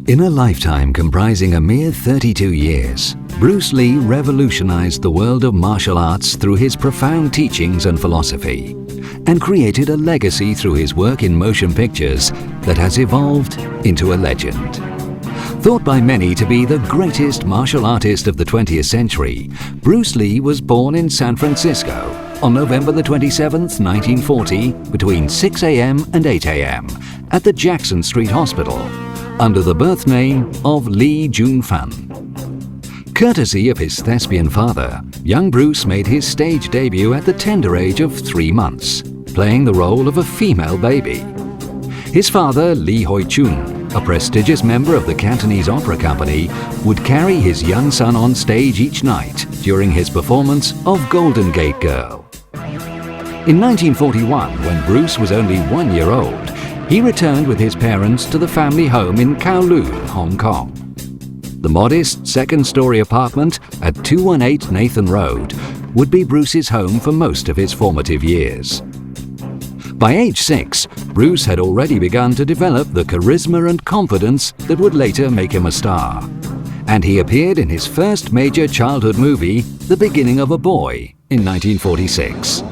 In a lifetime comprising a mere 32 years, Bruce Lee revolutionized the world of martial arts through his profound teachings and philosophy, and created a legacy through his work in motion pictures that has evolved into a legend. Thought by many to be the greatest martial artist of the 20th century, Bruce Lee was born in San Francisco on November the 27th, 1940, between 6 a.m. and 8 a.m. at the Jackson Street Hospital, under the birth name of Lee Jun-fan. Courtesy of his thespian father, young Bruce made his stage debut at the tender age of 3 months, playing the role of a female baby. His father, Lee Hoi-chun, a prestigious member of the Cantonese Opera Company, would carry his young son on stage each night during his performance of Golden Gate Girl. In 1941, when Bruce was only 1 year old, he returned with his parents to the family home in Kowloon, Hong Kong. The modest second-story apartment at 218 Nathan Road would be Bruce's home for most of his formative years. By age 6, Bruce had already begun to develop the charisma and confidence that would later make him a star, and he appeared in his first major childhood movie, The Beginning of a Boy, in 1946.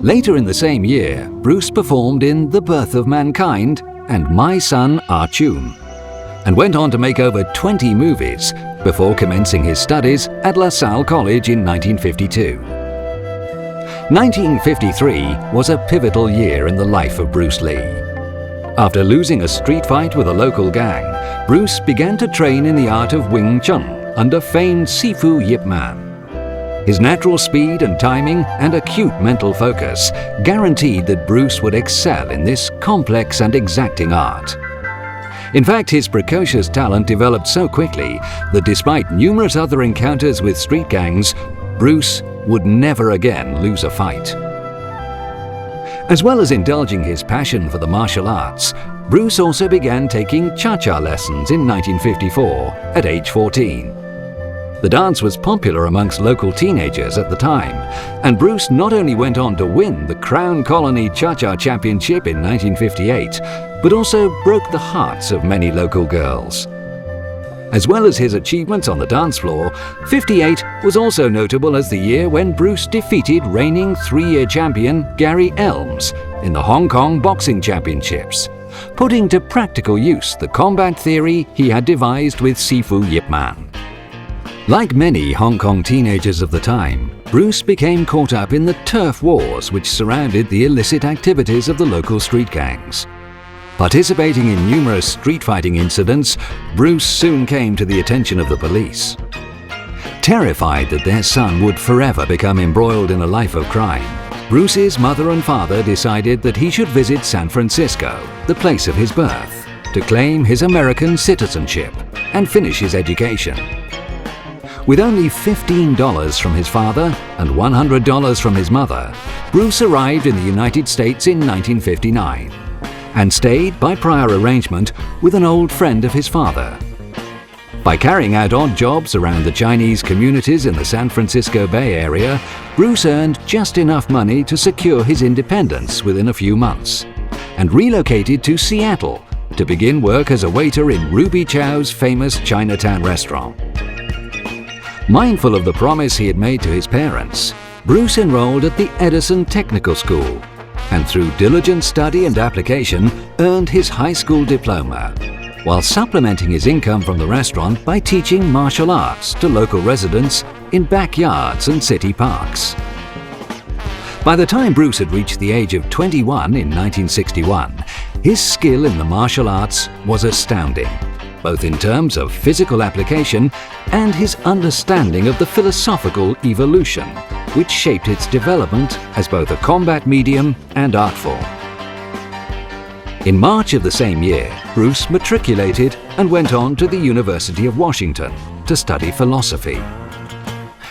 Later in the same year, Bruce performed in The Birth of Mankind and My Son Ah-Chun, and went on to make over 20 movies before commencing his studies at La Salle College in 1952. 1953 was a pivotal year in the life of Bruce Lee. After losing a street fight with a local gang, Bruce began to train in the art of Wing Chun under famed Sifu Yip Man. His natural speed and timing and acute mental focus guaranteed that Bruce would excel in this complex and exacting art. In fact, his precocious talent developed so quickly that despite numerous other encounters with street gangs, Bruce would never again lose a fight. As well as indulging his passion for the martial arts, Bruce also began taking cha-cha lessons in 1954 at age 14. The dance was popular amongst local teenagers at the time, and Bruce not only went on to win the Crown Colony Cha-Cha Championship in 1958, but also broke the hearts of many local girls. As well as his achievements on the dance floor, 58 was also notable as the year when Bruce defeated reigning 3-year champion Gary Elms in the Hong Kong Boxing Championships, putting to practical use the combat theory he had devised with Sifu Yip Man. Like many Hong Kong teenagers of the time, Bruce became caught up in the turf wars which surrounded the illicit activities of the local street gangs. Participating in numerous street fighting incidents, Bruce soon came to the attention of the police. Terrified that their son would forever become embroiled in a life of crime, Bruce's mother and father decided that he should visit San Francisco, the place of his birth, to claim his American citizenship and finish his education. With only $15 from his father and $100 from his mother, Bruce arrived in the United States in 1959 and stayed by prior arrangement with an old friend of his father. By carrying out odd jobs around the Chinese communities in the San Francisco Bay Area, Bruce earned just enough money to secure his independence within a few months and relocated to Seattle to begin work as a waiter in Ruby Chow's famous Chinatown restaurant. Mindful of the promise he had made to his parents, Bruce enrolled at the Edison Technical School and through diligent study and application earned his high school diploma, while supplementing his income from the restaurant by teaching martial arts to local residents in backyards and city parks. By the time Bruce had reached the age of 21 in 1961, his skill in the martial arts was astounding, both in terms of physical application and his understanding of the philosophical evolution, which shaped its development as both a combat medium and art form. In March of the same year, Bruce matriculated and went on to the University of Washington to study philosophy.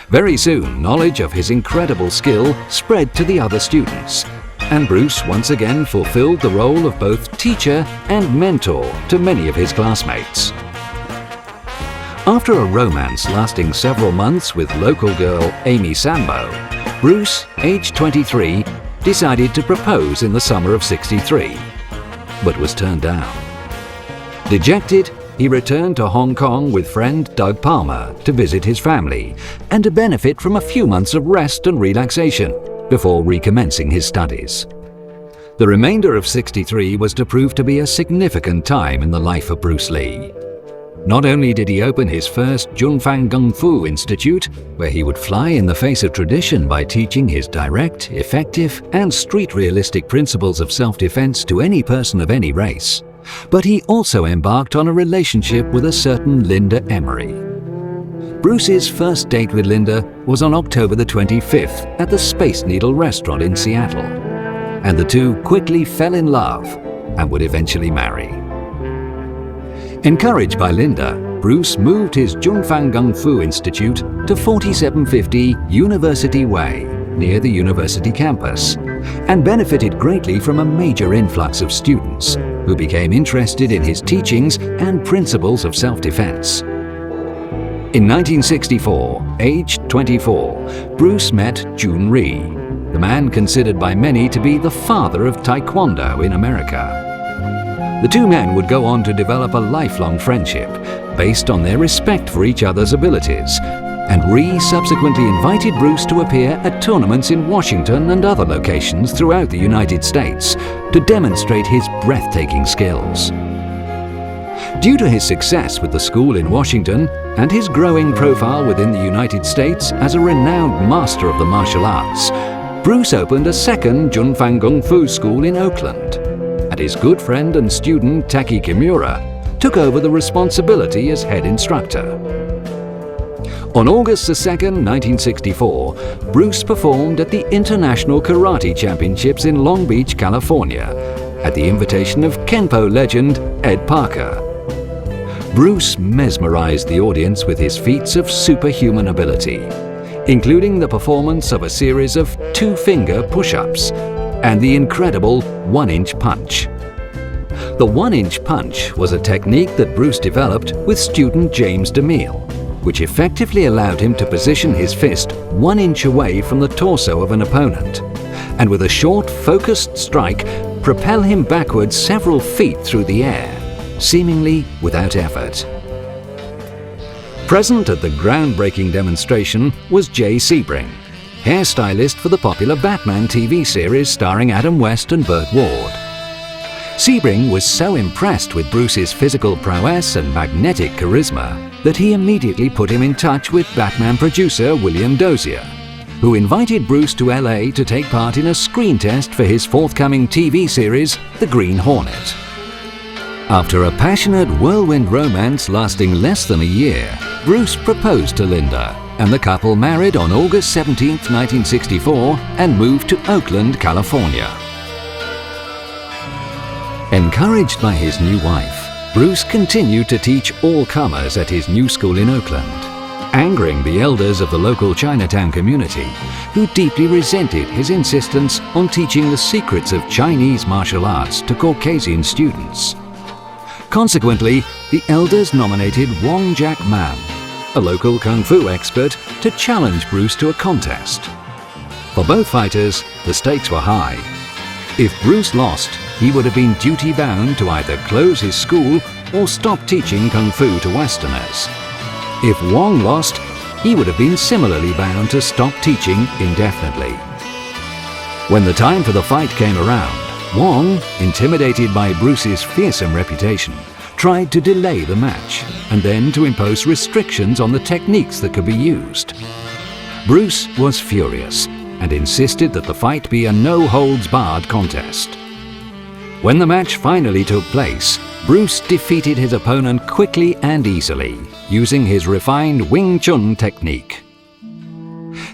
Very soon, knowledge of his incredible skill spread to the other students, and Bruce once again fulfilled the role of both teacher and mentor to many of his classmates. After a romance lasting several months with local girl Amy Sambo, Bruce, aged 23, decided to propose in the summer of '63, but was turned down. Dejected, he returned to Hong Kong with friend Doug Palmer to visit his family and to benefit from a few months of rest and relaxation before recommencing his studies. The remainder of '63 was to prove to be a significant time in the life of Bruce Lee. Not only did he open his first Junfang Kung Fu Institute, where he would fly in the face of tradition by teaching his direct, effective, and street-realistic principles of self-defense to any person of any race, but he also embarked on a relationship with a certain Linda Emery. Bruce's first date with Linda was on October the 25th at the Space Needle restaurant in Seattle, and the two quickly fell in love and would eventually marry. Encouraged by Linda, Bruce moved his Junfang Kung Fu Institute to 4750 University Way, near the university campus, and benefited greatly from a major influx of students who became interested in his teachings and principles of self-defense. In 1964, aged 24, Bruce met Jun Rhee, the man considered by many to be the father of Taekwondo in America. The two men would go on to develop a lifelong friendship based on their respect for each other's abilities, and Rhee subsequently invited Bruce to appear at tournaments in Washington and other locations throughout the United States to demonstrate his breathtaking skills. Due to his success with the school in Washington and his growing profile within the United States as a renowned master of the martial arts, Bruce opened a second Junfang Kung Fu school in Oakland, and his good friend and student Taki Kimura took over the responsibility as head instructor. On August 2, 1964, Bruce performed at the International Karate Championships in Long Beach, California, at the invitation of Kenpo legend Ed Parker. Bruce mesmerized the audience with his feats of superhuman ability, including the performance of a series of two-finger push-ups and the incredible one-inch punch. The one-inch punch was a technique that Bruce developed with student James DeMille, which effectively allowed him to position his fist 1 inch away from the torso of an opponent, and with a short, focused strike, propel him backwards several feet through the air, seemingly without effort. Present at the groundbreaking demonstration was Jay Sebring, hairstylist for the popular Batman TV series starring Adam West and Burt Ward. Sebring was so impressed with Bruce's physical prowess and magnetic charisma that he immediately put him in touch with Batman producer William Dozier, who invited Bruce to LA to take part in a screen test for his forthcoming TV series, The Green Hornet. After a passionate whirlwind romance lasting less than a year, Bruce proposed to Linda, and the couple married on August 17, 1964, and moved to Oakland, California. Encouraged by his new wife, Bruce continued to teach all comers at his new school in Oakland, angering the elders of the local Chinatown community, who deeply resented his insistence on teaching the secrets of Chinese martial arts to Caucasian students. Consequently, the elders nominated Yip Man, a local kung fu expert, to challenge Bruce to a contest. For both fighters, the stakes were high. If Bruce lost, he would have been duty-bound to either close his school or stop teaching kung fu to Westerners. If Wong lost, he would have been similarly bound to stop teaching indefinitely. When the time for the fight came around, Wong, intimidated by Bruce's fearsome reputation, tried to delay the match and then to impose restrictions on the techniques that could be used. Bruce was furious and insisted that the fight be a no-holds-barred contest. When the match finally took place, Bruce defeated his opponent quickly and easily, using his refined Wing Chun technique.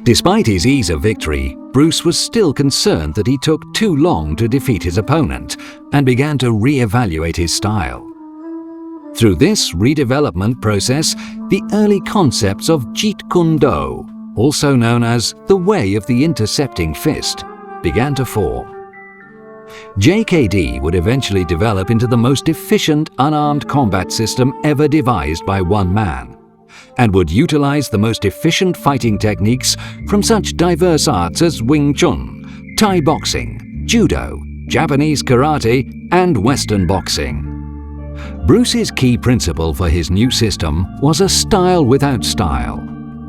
Despite his ease of victory, Bruce was still concerned that he took too long to defeat his opponent and began to re-evaluate his style. Through this redevelopment process, the early concepts of Jeet Kune Do, also known as the way of the intercepting fist, began to form. JKD would eventually develop into the most efficient unarmed combat system ever devised by one man, and would utilize the most efficient fighting techniques from such diverse arts as Wing Chun, Thai boxing, Judo, Japanese karate, and Western boxing. Bruce's key principle for his new system was a style without style,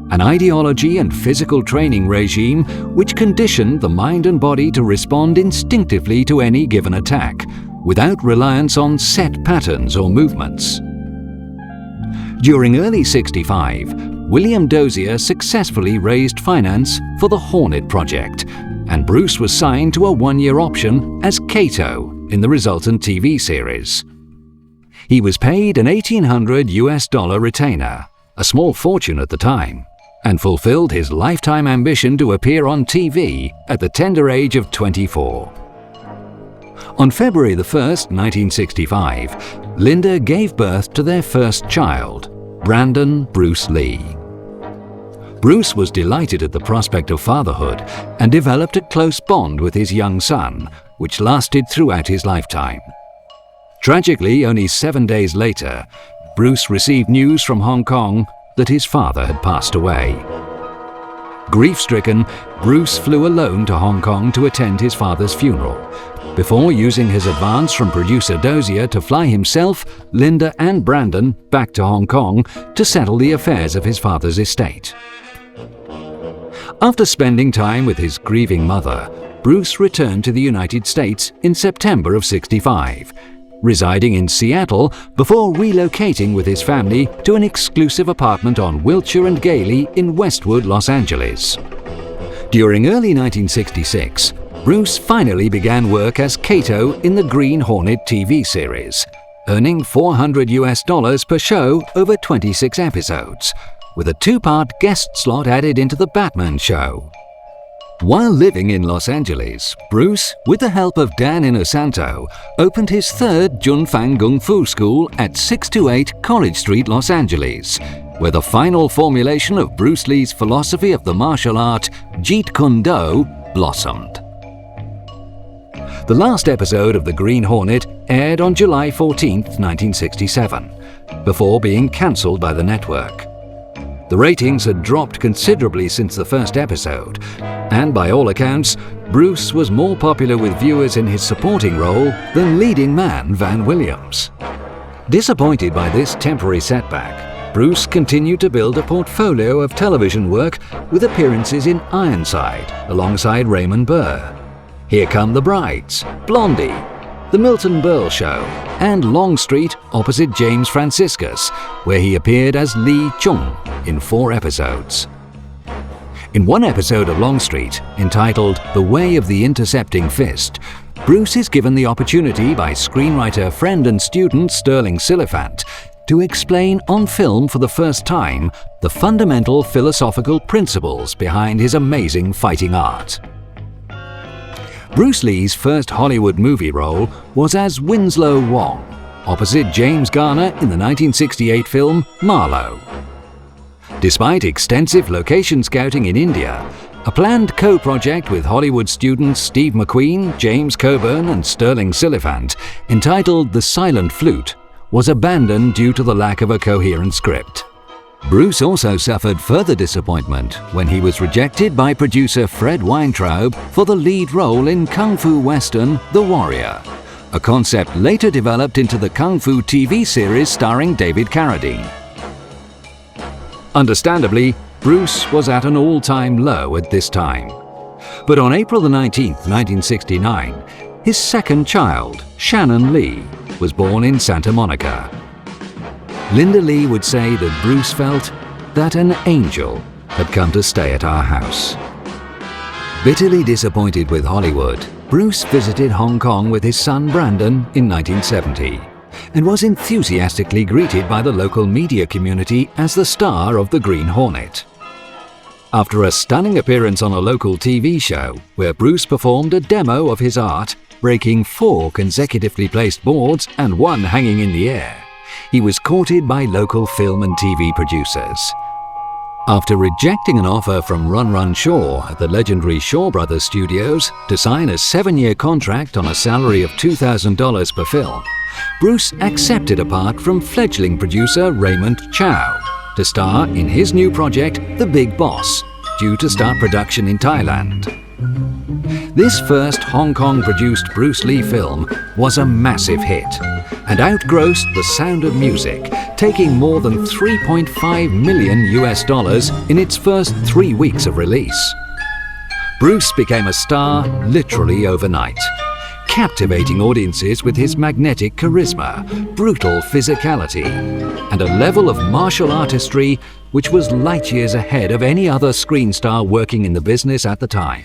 an ideology and physical training regime which conditioned the mind and body to respond instinctively to any given attack, without reliance on set patterns or movements. During early '65, William Dozier successfully raised finance for the Hornet project, and Bruce was signed to a one-year option as Kato in the resultant TV series. He was paid an $1,800 retainer, a small fortune at the time, and fulfilled his lifetime ambition to appear on TV at the tender age of 24. On February 1, 1965, Linda gave birth to their first child, Brandon Bruce Lee. Bruce was delighted at the prospect of fatherhood and developed a close bond with his young son, which lasted throughout his lifetime. Tragically, only 7 days later, Bruce received news from Hong Kong that his father had passed away. Grief-stricken, Bruce flew alone to Hong Kong to attend his father's funeral, before using his advance from producer Dozier to fly himself, Linda and Brandon back to Hong Kong to settle the affairs of his father's estate. After spending time with his grieving mother, Bruce returned to the United States in September of '65, residing in Seattle before relocating with his family to an exclusive apartment on Wilshire and Gailey in Westwood, Los Angeles. During early 1966, Bruce finally began work as Kato in the Green Hornet TV series, earning $400 per show over 26 episodes, with a two-part guest slot added into the Batman show. While living in Los Angeles, Bruce, with the help of Dan Inosanto, opened his third Junfang Kung Fu school at 628 College Street, Los Angeles, where the final formulation of Bruce Lee's philosophy of the martial art, Jeet Kune Do, blossomed. The last episode of The Green Hornet aired on July 14, 1967, before being cancelled by the network. The ratings had dropped considerably since the first episode, and by all accounts, Bruce was more popular with viewers in his supporting role than leading man Van Williams. Disappointed by this temporary setback, Bruce continued to build a portfolio of television work with appearances in Ironside alongside Raymond Burr, Here Come the Brides, Blondie, The Milton Berle Show, and Longstreet opposite James Franciscus, where he appeared as Lee Chung in 4 episodes. In one episode of Longstreet, entitled The Way of the Intercepting Fist, Bruce is given the opportunity by screenwriter friend and student Sterling Silliphant to explain on film for the first time the fundamental philosophical principles behind his amazing fighting art. Bruce Lee's first Hollywood movie role was as Winslow Wong, opposite James Garner in the 1968 film Marlowe. Despite extensive location scouting in India, a planned co-project with Hollywood students Steve McQueen, James Coburn and Sterling Silliphant, entitled The Silent Flute, was abandoned due to the lack of a coherent script. Bruce also suffered further disappointment when he was rejected by producer Fred Weintraub for the lead role in Kung Fu Western The Warrior, a concept later developed into the Kung Fu TV series starring David Carradine. Understandably, Bruce was at an all-time low at this time. But on April 19, 1969, his second child, Shannon Lee, was born in Santa Monica. Linda Lee would say that Bruce felt that an angel had come to stay at our house. Bitterly disappointed with Hollywood, Bruce visited Hong Kong with his son Brandon in 1970 and was enthusiastically greeted by the local media community as the star of The Green Hornet. After a stunning appearance on a local TV show where Bruce performed a demo of his art, breaking 4 consecutively placed boards and 1 hanging in the air, he was courted by local film and TV producers. After rejecting an offer from Run Run Shaw at the legendary Shaw Brothers Studios to sign a 7-year contract on a salary of $2,000 per film, Bruce accepted a part from fledgling producer Raymond Chow to star in his new project The Big Boss, due to start production in Thailand. This first Hong Kong-produced Bruce Lee film was a massive hit and outgrossed The Sound of Music, taking more than $3.5 million in its first 3 weeks of release. Bruce became a star literally overnight, captivating audiences with his magnetic charisma, brutal physicality, and a level of martial artistry which was light years ahead of any other screen star working in the business at the time.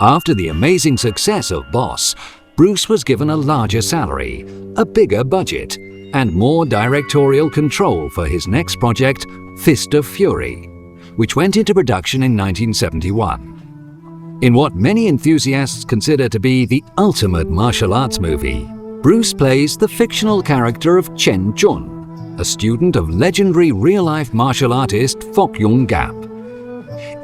After the amazing success of Boss, Bruce was given a larger salary, a bigger budget, and more directorial control for his next project, Fist of Fury, which went into production in 1971. In what many enthusiasts consider to be the ultimate martial arts movie, Bruce plays the fictional character of Chen Jun, a student of legendary real-life martial artist Fok Yung Gap.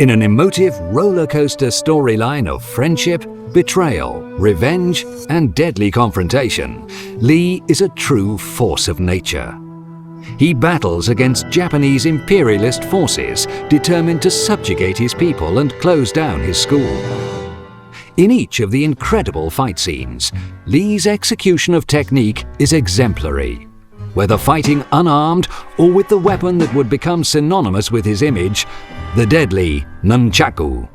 In an emotive roller coaster storyline of friendship, betrayal, revenge, and deadly confrontation, Lee is a true force of nature. He battles against Japanese imperialist forces determined to subjugate his people and close down his school. In each of the incredible fight scenes, Lee's execution of technique is exemplary. Whether fighting unarmed or with the weapon that would become synonymous with his image, the deadly nunchaku.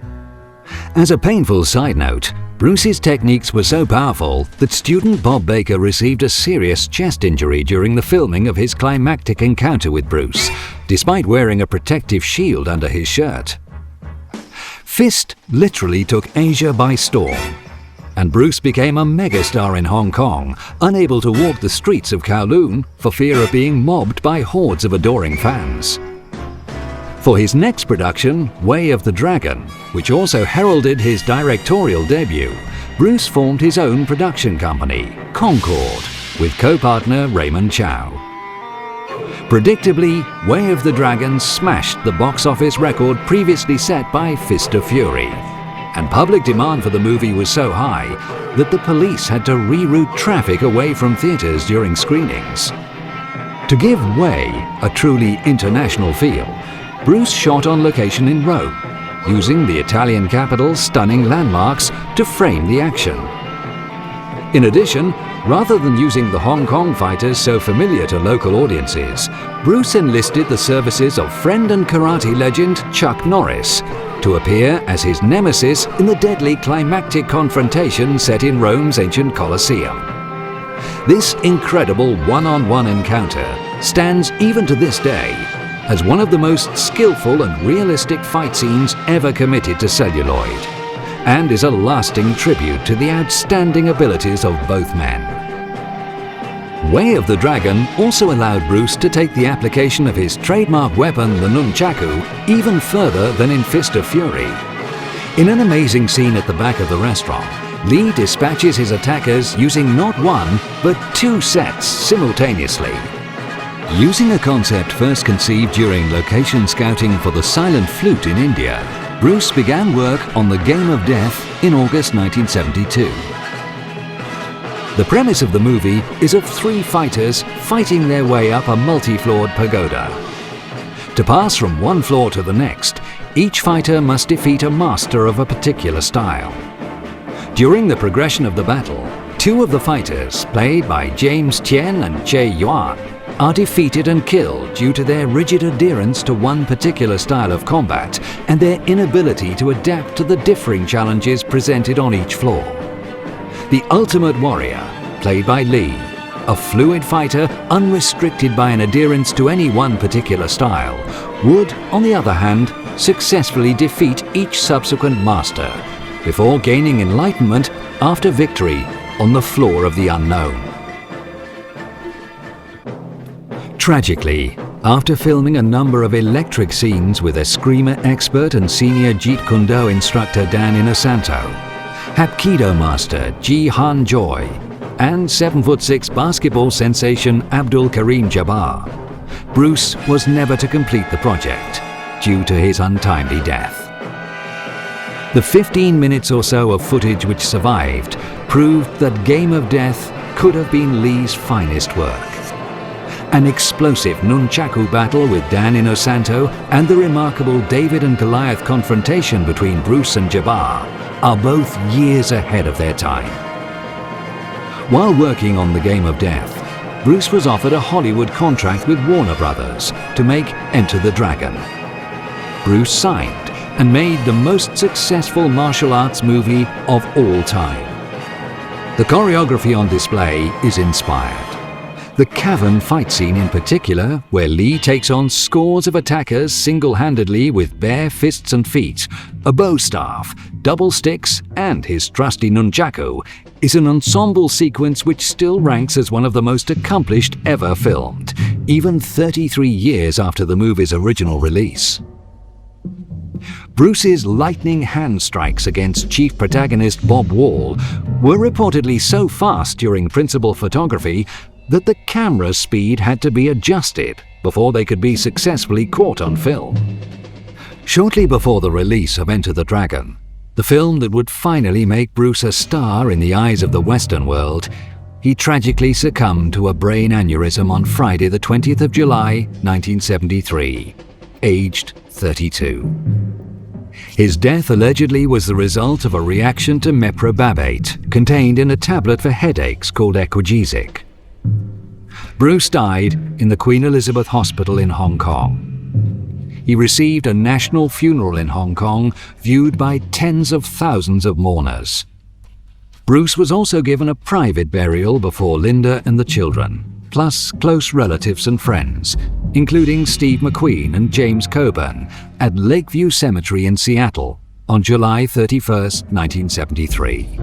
As a painful side note, Bruce's techniques were so powerful that student Bob Baker received a serious chest injury during the filming of his climactic encounter with Bruce, despite wearing a protective shield under his shirt. Fist literally took Asia by storm, and Bruce became a megastar in Hong Kong, unable to walk the streets of Kowloon for fear of being mobbed by hordes of adoring fans. For his next production, Way of the Dragon, which also heralded his directorial debut, Bruce formed his own production company, Concord, with co-partner Raymond Chow. Predictably, Way of the Dragon smashed the box office record previously set by Fist of Fury, and public demand for the movie was so high that the police had to reroute traffic away from theaters during screenings. To give Way a truly international feel, Bruce shot on location in Rome, using the Italian capital's stunning landmarks to frame the action. In addition, rather than using the Hong Kong fighters so familiar to local audiences, Bruce enlisted the services of friend and karate legend Chuck Norris to appear as his nemesis in the deadly climactic confrontation set in Rome's ancient Colosseum. This incredible one-on-one encounter stands even to this day as one of the most skillful and realistic fight scenes ever committed to celluloid, and is a lasting tribute to the outstanding abilities of both men. Way of the Dragon also allowed Bruce to take the application of his trademark weapon, the nunchaku, even further than in Fist of Fury. In an amazing scene at the back of the restaurant, Lee dispatches his attackers using not one, but 2 sets simultaneously. Using a concept first conceived during location scouting for the silent flute in India, Bruce began work on the Game of Death in August 1972. The premise of the movie is of 3 fighters fighting their way up a multi-floored pagoda. To pass from one floor to the next, each fighter must defeat a master of a particular style. During the progression of the battle, 2 of the fighters, played by James Tien and Che Yuan, are defeated and killed due to their rigid adherence to one particular style of combat and their inability to adapt to the differing challenges presented on each floor. The Ultimate Warrior, played by Lee, a fluid fighter unrestricted by an adherence to any one particular style, would, on the other hand, successfully defeat each subsequent master before gaining enlightenment after victory on the floor of the unknown. Tragically, after filming a number of electric scenes with Eskrima expert and senior Jeet Kune Do instructor Dan Inosanto, Hapkido master Ji Han Joy, and 7'6" basketball sensation Abdul Karim Jabbar, Bruce was never to complete the project due to his untimely death. The 15 minutes or so of footage which survived proved that Game of Death could have been Lee's finest work. An explosive nunchaku battle with Dan Inosanto and the remarkable David and Goliath confrontation between Bruce and Jabbar are both years ahead of their time. While working on The Game of Death, Bruce was offered a Hollywood contract with Warner Brothers to make Enter the Dragon. Bruce signed and made the most successful martial arts movie of all time. The choreography on display is inspired. The cavern fight scene in particular, where Lee takes on scores of attackers single-handedly with bare fists and feet, a bow staff, double sticks, and his trusty nunchaku, is an ensemble sequence which still ranks as one of the most accomplished ever filmed, even 33 years after the movie's original release. Bruce's lightning hand strikes against chief protagonist Bob Wall were reportedly so fast during principal photography that the camera speed had to be adjusted before they could be successfully caught on film. Shortly before the release of Enter the Dragon, the film that would finally make Bruce a star in the eyes of the Western world, he tragically succumbed to a brain aneurysm on Friday the 20th of July, 1973, aged 32. His death allegedly was the result of a reaction to meprobamate contained in a tablet for headaches called Equagesic. Bruce died in the Queen Elizabeth Hospital in Hong Kong. He received a national funeral in Hong Kong, viewed by tens of thousands of mourners. Bruce was also given a private burial before Linda and the children, plus close relatives and friends, including Steve McQueen and James Coburn, at Lakeview Cemetery in Seattle on July 31, 1973.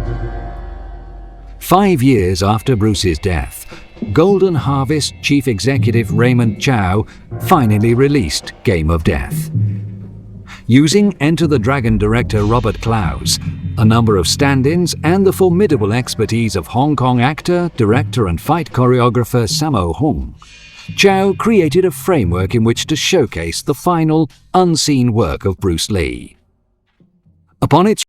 5 years after Bruce's death, Golden Harvest chief executive Raymond Chow finally released Game of Death. Using Enter the Dragon director Robert Clouse, a number of stand-ins, and the formidable expertise of Hong Kong actor, director, and fight choreographer Sammo Hung, Chow created a framework in which to showcase the final, unseen work of Bruce Lee. Upon its